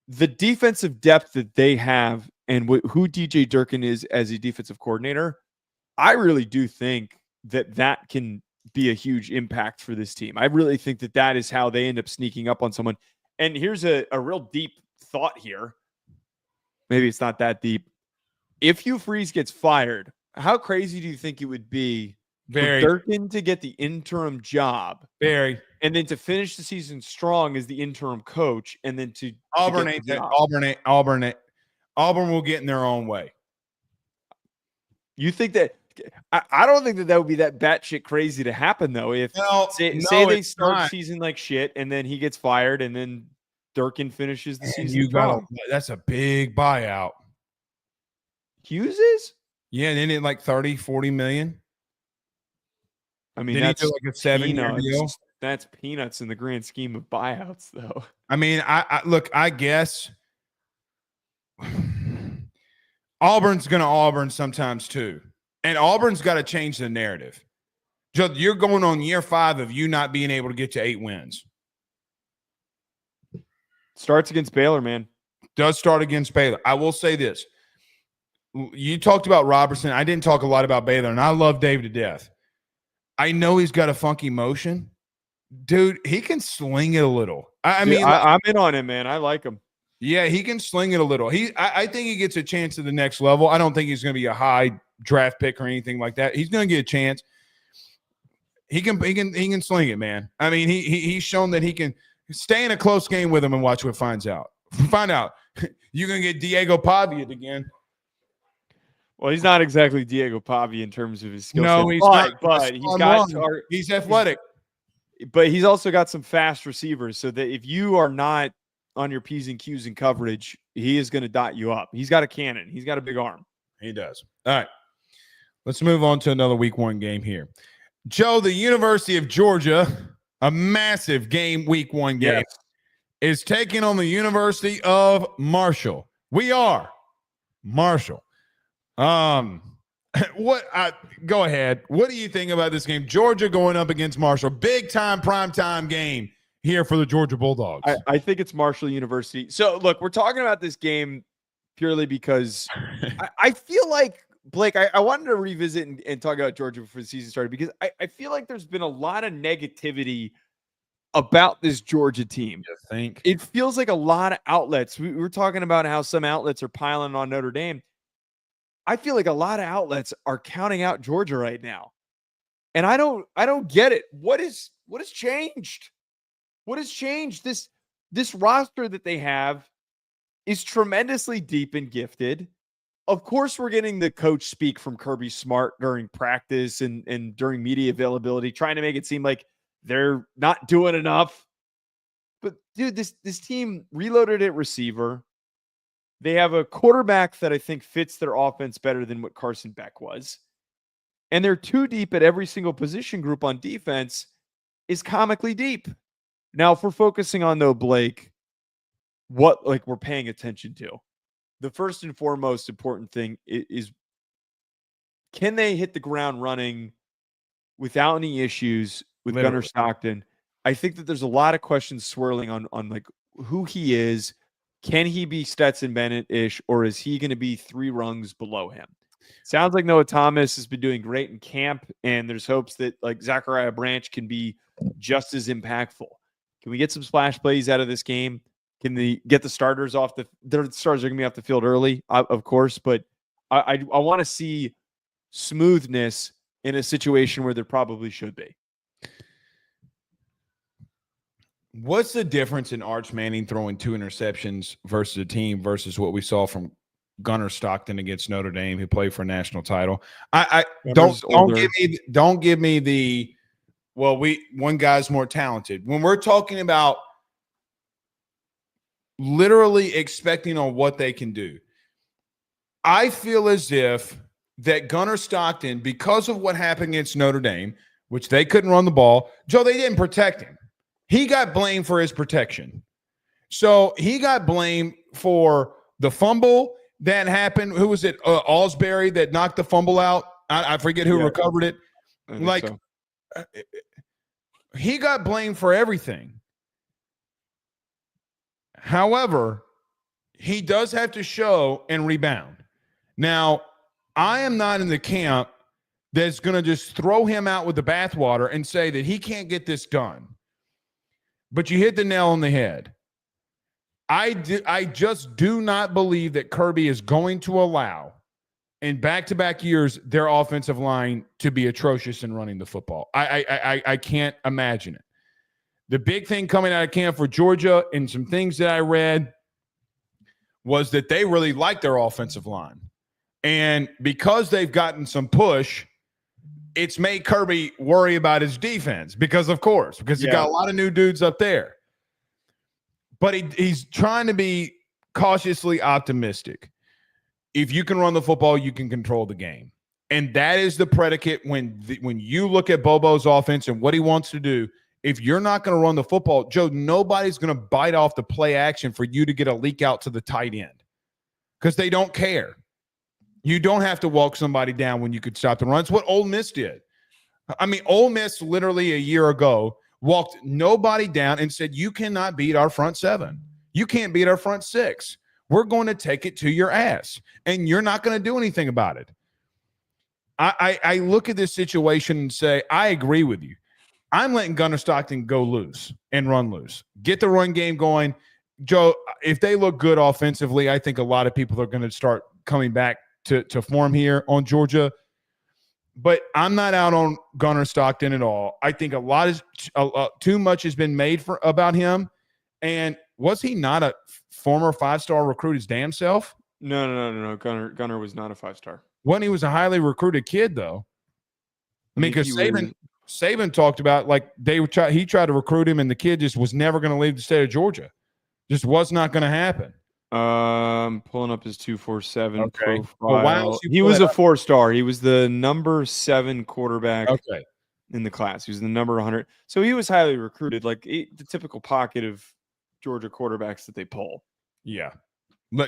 The defensive depth that they have and who DJ Durkin is as a defensive coordinator, I really do think that can be a huge impact for this team. I really think that is how they end up sneaking up on someone. And here's a real deep thought here. Maybe it's not that deep. If Hugh Freeze gets fired, how crazy do you think it would be for Durkin to get the interim job? Very. And then to finish the season strong as the interim coach, and then to Auburn ain't that. Auburn will get in their own way. You think that? I don't think that would be that batshit crazy to happen, though. If say they start season like shit, and then he gets fired, and then Durkin finishes the season strong. That's a big buyout. Hughes is? Yeah, and then it like 30, 40 million. I mean, that's like a 7-year deal. That's peanuts in the grand scheme of buyouts, though. I mean, I guess Auburn's going to Auburn sometimes too. And Auburn's got to change the narrative. You're going on year 5 of you not being able to get to 8 wins. Starts against Baylor, man. Does start against Baylor. I will say this. You talked about Robertson. I didn't talk a lot about Baylor, and I love Dave to death. I know he's got a funky motion. Dude, he can sling it a little. I'm in on him, man. I like him. Yeah, he can sling it a little. I think he gets a chance at the next level. I don't think he's going to be a high draft pick or anything like that. He's going to get a chance. He can sling it, man. I mean, he's shown that he can stay in a close game with him and watch what finds out. Find out. You're going to get Diego Pavia again. Well, he's not exactly Diego Pavia in terms of his skill set. No, he's not. But he's athletic. But he's also got some fast receivers, so that if you are not on your P's and Q's in coverage, he is going to dot you up. He's got a cannon. He's got a big arm. He does. All right. Let's move on to another week 1 game here. Joe, the University of Georgia, a massive game, week 1 game, is taking on the University of Marshall. We are Marshall. Go ahead. What do you think about this game? Georgia going up against Marshall. Big time, prime time game here for the Georgia Bulldogs. I think it's Marshall University. So, look, we're talking about this game purely because I feel like, Blake, I wanted to revisit and talk about Georgia before the season started because I feel like there's been a lot of negativity about this Georgia team. You think? It feels like a lot of outlets. We were talking about how some outlets are piling on Notre Dame. I feel like a lot of outlets are counting out Georgia right now. And I don't get it. What has changed? What has changed? This roster that they have is tremendously deep and gifted. Of course, we're getting the coach speak from Kirby Smart during practice and during media availability, trying to make it seem like they're not doing enough. But dude, this team reloaded at receiver. They have a quarterback that I think fits their offense better than what Carson Beck was. And they're too deep at every single position group on defense is comically deep. Now, if we're focusing on, though, Blake, what we're paying attention to, the first and foremost important thing is can they hit the ground running without any issues with Gunnar Stockton? I think that there's a lot of questions swirling on like who he is. Can he be Stetson Bennett-ish, or is he going to be 3 rungs below him? Sounds like Noah Thomas has been doing great in camp, and there's hopes that like Zachariah Branch can be just as impactful. Can we get some splash plays out of this game? Can they get the starters off their starters are going to be off the field early, of course, but I want to see smoothness in a situation where there probably should be. What's the difference in Arch Manning throwing 2 interceptions versus a team versus what we saw from Gunnar Stockton against Notre Dame, who played for a national title. I Gunner's don't give me the one guy's more talented. When we're talking about literally expecting on what they can do, I feel as if that Gunnar Stockton, because of what happened against Notre Dame, which they couldn't run the ball, Joe, they didn't protect him. He got blamed for his protection. So he got blamed for the fumble that happened. Who was it? Alsbury that knocked the fumble out. I forget who recovered it. Like, so. He got blamed for everything. However, he does have to show and rebound. Now, I am not in the camp that's going to just throw him out with the bathwater and say that he can't get this done. But you hit the nail on the head. I just do not believe that Kirby is going to allow, in back-to-back years, their offensive line to be atrocious in running the football. I can't imagine it. The big thing coming out of camp for Georgia and some things that I read was that they really like their offensive line. And because they've gotten some push, it's made Kirby worry about his defense because he got a lot of new dudes up there. But he's trying to be cautiously optimistic. If you can run the football, you can control the game. And that is the predicate when you look at Bobo's offense and what he wants to do. If you're not going to run the football, Joe, nobody's going to bite off the play action for you to get a leak out to the tight end because they don't care. You don't have to walk somebody down when you could stop the run. It's what Ole Miss did. I mean, Ole Miss literally a year ago walked nobody down and said, you cannot beat our front seven. You can't beat our front six. We're going to take it to your ass, and you're not going to do anything about it. I look at this situation and say, I agree with you. I'm letting Gunnar Stockton go loose and run loose. Get the run game going. Joe, if they look good offensively, I think a lot of people are going to start coming back to form here on Georgia. But I'm not out on Gunnar Stockton at all. I think too much has been made about him. And was he not a former 5-star recruit his damn self? No. Gunnar was not a 5-star. When he was a highly recruited kid, though. I mean, because Saban talked about, like, he tried to recruit him, and the kid just was never going to leave the state of Georgia. Just was not going to happen. Pulling up his 247 profile. Well, he was a 4-star. He was the number 7 quarterback in the class. He was the number 100. So he was highly recruited, like the typical pocket of Georgia quarterbacks that they pull. Yeah.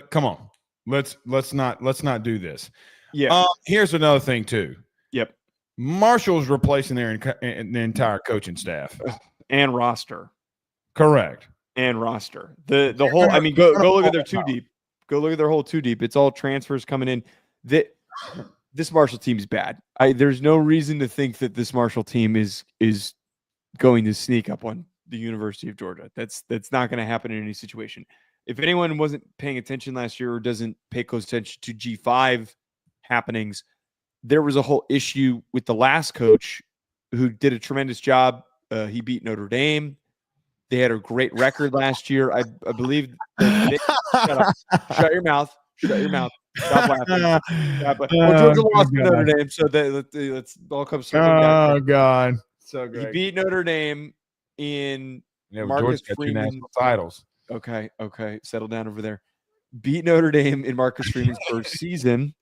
Come on. Let's not do this. Yeah. Here's another thing too. Yep. Marshall's replacing the entire coaching staff and roster. Correct. And roster. The whole. I mean, go look at their 2 deep. Go look at their whole 2 deep. It's all transfers coming in. This Marshall team is bad. There's no reason to think that this Marshall team is going to sneak up on the University of Georgia. That's not going to happen in any situation. If anyone wasn't paying attention last year or doesn't pay close attention to G5 happenings, there was a whole issue with the last coach who did a tremendous job. He beat Notre Dame. They had a great record last year. I believe. Shut your mouth. Shut your mouth. Stop laughing. Well, Georgia lost to Notre Dame, so let's all come circling back. Oh, God. So good. He beat Notre Dame in Marcus Freeman's titles. Okay. Settle down over there. Beat Notre Dame in Marcus Freeman's first season.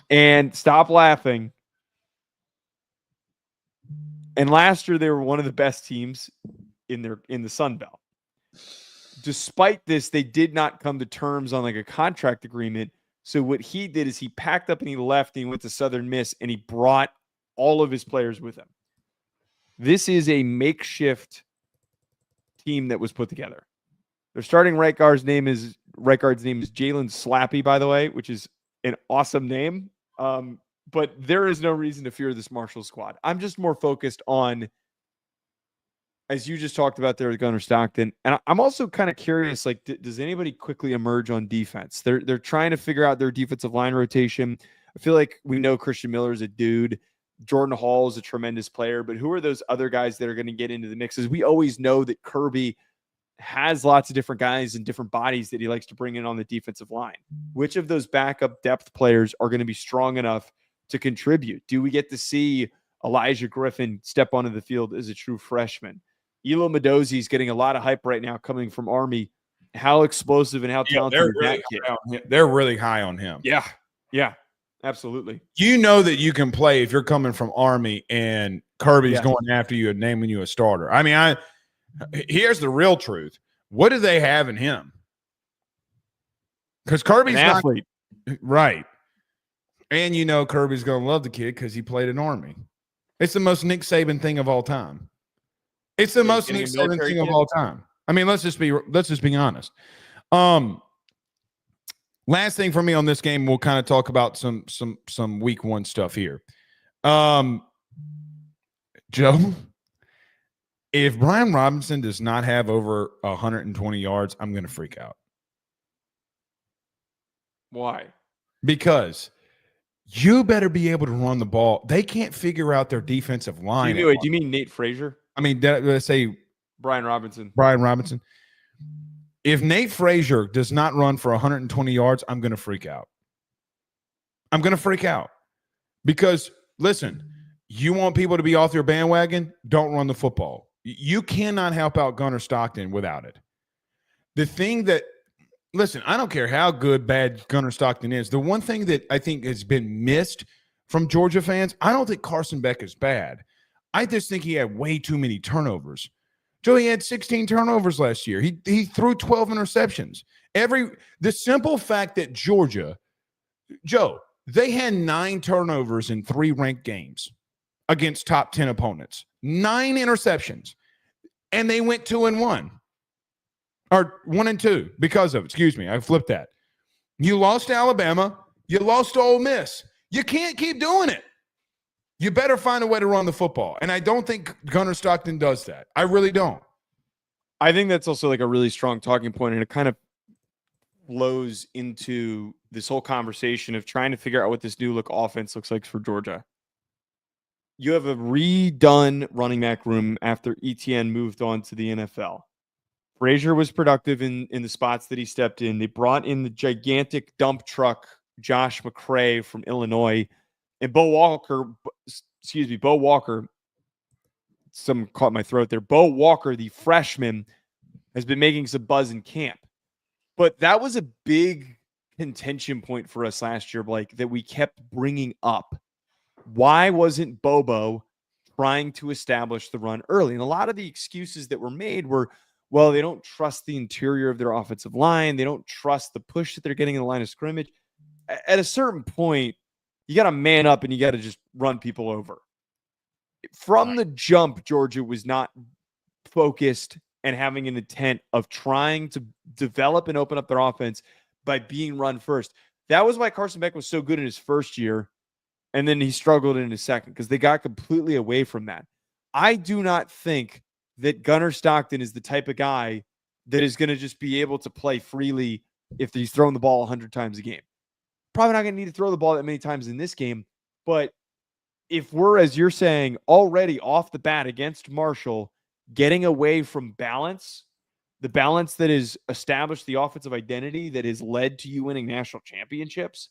And stop laughing. And last year, they were one of the best teams in the Sun Belt. Despite this, they did not come to terms on like a contract agreement. So what he did is he packed up and he left and he went to Southern Miss and he brought all of his players with him. This is a makeshift team that was put together. Their starting right guard's name is Jalen Slappy, by the way, which is an awesome name. But there is no reason to fear this Marshall squad. I'm just more focused on, as you just talked about there with Gunnar Stockton. And I'm also kind of curious, like, does anybody quickly emerge on defense? They're trying to figure out their defensive line rotation. I feel like we know Christian Miller is a dude. Jordan Hall is a tremendous player. But who are those other guys that are going to get into the mix? As we always know that Kirby has lots of different guys and different bodies that he likes to bring in on the defensive line. Which of those backup depth players are going to be strong enough to contribute? Do we get to see Elijah Griffin step onto the field as a true freshman? Elo Medozi is getting a lot of hype right now coming from Army. How explosive and how talented is that kid? They're really high on him. Yeah, absolutely. You know that you can play if you're coming from Army and Kirby's going after you and naming you a starter. I mean, here's the real truth. What do they have in him? Because Kirby's an athlete. Right. And you know Kirby's going to love the kid because he played in Army. It's the most Nick Saban thing of all time. It's the most Nick Saban thing of all time. I mean, let's just be honest. Last thing for me on this game, we'll kind of talk about some week one stuff here. Joe, if Brian Robinson does not have over 120 yards, I'm going to freak out. Why? Because you better be able to run the ball. They can't figure out their defensive line. Do you mean Nate Frazier? I mean, let's say Brian Robinson. If Nate Frazier does not run for 120 yards, I'm going to freak out. Because, listen, you want people to be off your bandwagon? Don't run the football. You cannot help out Gunnar Stockton without it. The thing that – listen, I don't care how good, bad Gunnar Stockton is. The one thing that I think has been missed from Georgia fans, I don't think Carson Beck is bad. I just think he had way too many turnovers. Joe, he had 16 turnovers last year. He threw 12 interceptions. The simple fact that Georgia, Joe, they had 9 turnovers in 3 ranked games against top 10 opponents. 9 interceptions. And they went 2-1. Or 1-2 because of it. Excuse me. I flipped that. You lost to Alabama. You lost to Ole Miss. You can't keep doing it. You better find a way to run the football. And I don't think Gunnar Stockton does that. I really don't. I think that's also like a really strong talking point, and it kind of flows into this whole conversation of trying to figure out what this new look offense looks like for Georgia. You have a redone running back room after Etienne moved on to the NFL. Frazier was productive in the spots that he stepped in. They brought in the gigantic dump truck, Josh McCray from Illinois. And Bo Walker, some caught my throat there. Bo Walker, the freshman, has been making some buzz in camp. But that was a big contention point for us last year, Blake, that we kept bringing up. Why wasn't Bobo trying to establish the run early? And a lot of the excuses that were made were, well, they don't trust the interior of their offensive line. They don't trust the push that they're getting in the line of scrimmage. At a certain point, you got to man up and you got to just run people over. From the jump, Georgia was not focused and having an intent of trying to develop and open up their offense by being run first. That was why Carson Beck was so good in his first year, and then he struggled in his second because they got completely away from that. I do not think that Gunnar Stockton is the type of guy that is going to just be able to play freely if he's throwing the ball 100 times a game. Probably not going to need to throw the ball that many times in this game, but if we're, as you're saying, already off the bat against Marshall, getting away from balance, the balance that has established the offensive identity that has led to you winning national championships,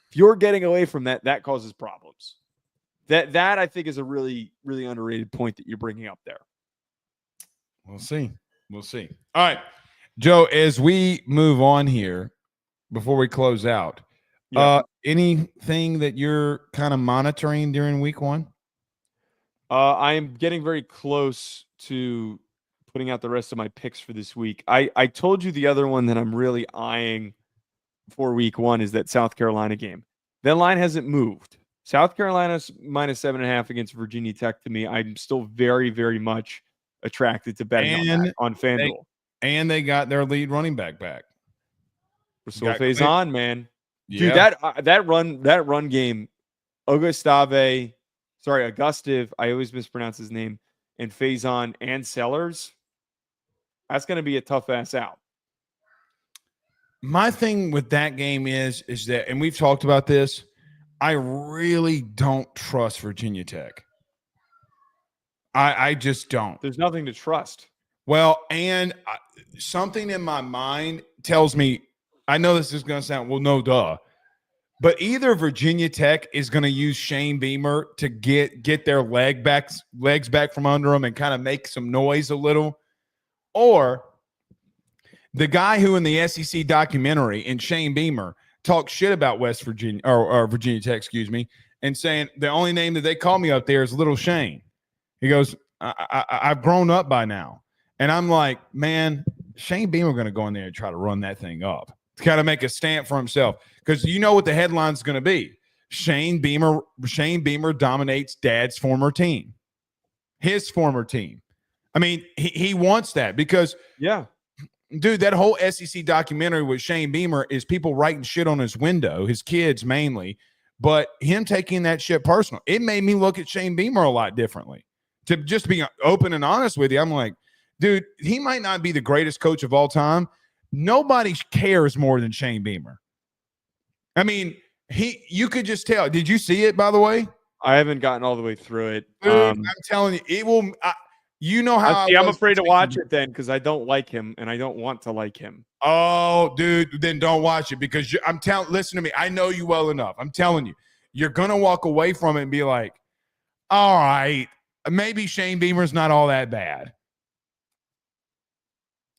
if you're getting away from that, that causes problems. That I think is a really, really underrated point that you're bringing up there. We'll see. All right, Joe, as we move on here, before we close out, anything that you're kind of monitoring during week one? I am getting very close to putting out the rest of my picks for this week. I told you the other one that I'm really eyeing for week one is that South Carolina game. That line hasn't moved. South Carolina's minus 7.5 against Virginia Tech. To me, I'm still very, very much attracted to betting on FanDuel. They got their lead running back. Rasul Faison, man. Yeah. Dude, that run game, Augustive, I always mispronounce his name, and Faison and Sellers, that's going to be a tough ass out. My thing with that game is that, and we've talked about this, I really don't trust Virginia Tech. I just don't. There's nothing to trust. Well, and something in my mind tells me, I know this is going to sound, well, no, duh. But either Virginia Tech is going to use Shane Beamer to get their legs back from under them and kind of make some noise a little, or the guy who in the SEC documentary and Shane Beamer talked shit about West Virginia or Virginia Tech, excuse me, and saying the only name that they call me up there is Little Shane. He goes, I've grown up by now, and I'm like, man, Shane Beamer going to go in there and try to run that thing up. To kind of make a stamp for himself, because you know what the headline's going to be. Shane Beamer dominates Dad's former team, his former team. I mean, he wants that because, yeah, dude, that whole SEC documentary with Shane Beamer is people writing shit on his window, his kids mainly, but him taking that shit personal. It made me look at Shane Beamer a lot differently. To just be open and honest with you, I'm like, dude, he might not be the greatest coach of all time. Nobody cares more than Shane Beamer. I mean, you could just tell. Did you see it, by the way? I haven't gotten all the way through it. Dude, I'm telling you, it will. You know how I'm afraid to watch it then because I don't like him and I don't want to like him. Oh, dude, then don't watch it because listen to me. I know you well enough. I'm telling you, you're going to walk away from it and be like, all right, maybe Shane Beamer's not all that bad.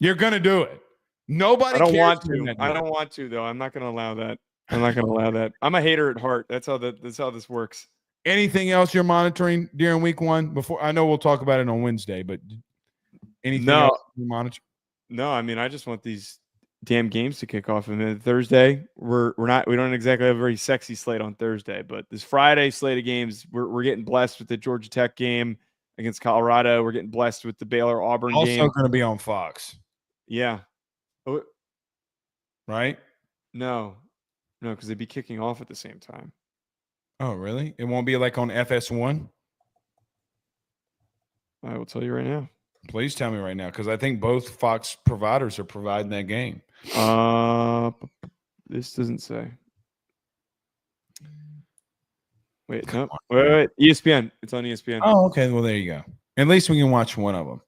You're going to do it. Nobody I don't cares want to. I don't want to, though. I'm not going to allow that. I'm not going to allow that. I'm a hater at heart. That's how this works. Anything else you're monitoring during week one? Before I know we'll talk about it on Wednesday, but anything else you monitor? No, I mean I just want these damn games to kick off. I mean Thursday, we don't exactly have a very sexy slate on Thursday, but this Friday slate of games, we're getting blessed with the Georgia Tech game against Colorado. We're getting blessed with the Baylor Auburn game. Also going to be on Fox. Yeah. Oh, right? No, because they'd be kicking off at the same time. Oh, really? It won't be like on FS1? I will tell you right now. Please tell me right now, because I think both Fox providers are providing that game. This doesn't say. Wait, no. Wait. ESPN. It's on ESPN. Oh, okay. Well, there you go. At least we can watch one of them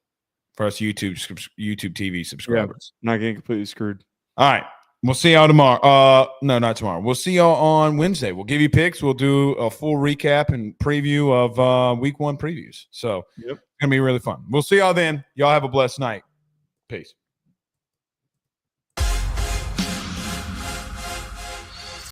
for us YouTube TV subscribers. Yeah, not getting completely screwed. All right. We'll see y'all tomorrow. No, not tomorrow. We'll see y'all on Wednesday. We'll give you picks. We'll do a full recap and preview of week one previews. So it's going to be really fun. We'll see y'all then. Y'all have a blessed night. Peace.